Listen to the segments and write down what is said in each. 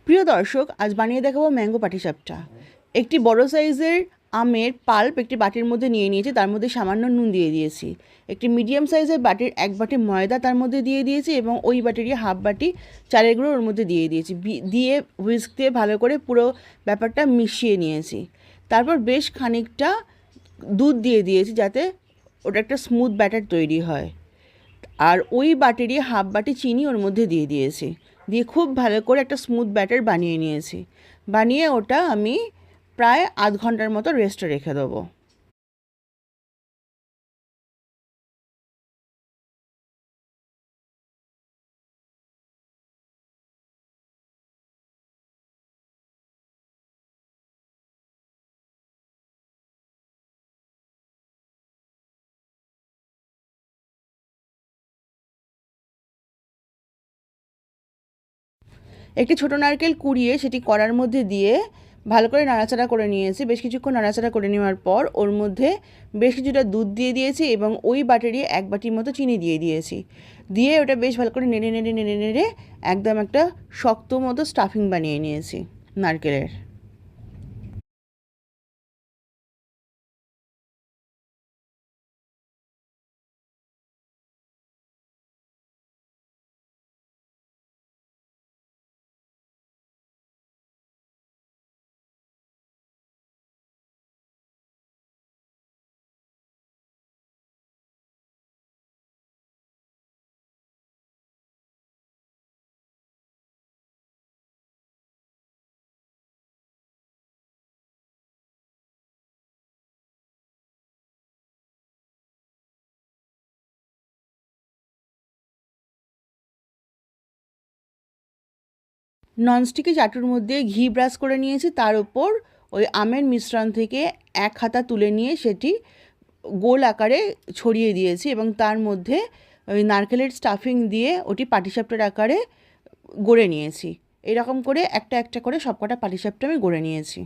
প্রিয় দর্শক, আজ বানিয়ে দেখাবো ম্যাঙ্গো পাটিসাপটা। একটি বড় সাইজের আমের পাল্প একটি বাটির মধ্যে নিয়ে নিয়েছি, তার মধ্যে সামান্য নুন দিয়ে দিয়েছি। একটি মিডিয়াম সাইজের বাটির 1 বাটি ময়দা তার মধ্যে দিয়ে দিয়েছি এবং ওই বাটিরই হাফ বাটি চালের গুঁড়ো ওর মধ্যে দিয়ে দিয়েছি। দিয়ে হুইস্ক দিয়ে ভালো করে পুরো ব্যাপারটা মিশিয়ে নিয়েছি। তারপর বেশ খানিকটা দুধ দিয়ে দিয়েছি যাতে ওটা একটা স্মুথ ব্যাটার তৈরি হয়। আর ওই বাটিরই হাফ বাটি চিনি ওর মধ্যে দিয়ে দিয়েছি, দিয়ে খুব ভালো করে একটা স্মুথ ব্যাটার বানিয়ে নিয়েছি। বানিয়ে ওটা আমি প্রায় আধ ঘন্টার মতো রেস্টে রেখে দেবো। একটি ছোটো নারকেল কুড়িয়ে সেটি কড়ার মধ্যে দিয়ে ভালো করে নাড়াচাড়া করে নিয়েছি। বেশ কিছুক্ষণ নাড়াচাড়া করে নেওয়ার পর ওর মধ্যে বেশ কিছুটা দুধ দিয়ে দিয়েছি এবং ওই বাটিরই 1 বাটির মতো চিনি দিয়ে দিয়েছি। দিয়ে ওটা বেশ ভালো করে নেড়ে নেড়ে নেড়ে নেড়ে একদম একটা শক্ত মতো স্টাফিং বানিয়ে নিয়েছি নারকেলের। ননস্টিকি চাটুর মধ্যে ঘি ব্রাশ করে নিয়েছি, তার ওপর ওই আমের মিশ্রণ থেকে 1 হাতা তুলে নিয়ে সেটি গোল আকারে ছড়িয়ে দিয়েছি এবং তার মধ্যে ওই নারকেলের স্টাফিং দিয়ে ওটি পাটিসাপটার আকারে গড়ে নিয়েছি। এরকম করে একটা একটা করে সবকটা পাটিসাপটা আমি গড়ে নিয়েছি।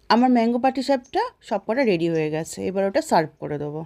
আমার ম্যাঙ্গো পাটিসাপটা সবকটা রেডি হয়ে গেছে, এবার ওটা সার্ভ করে দেবো।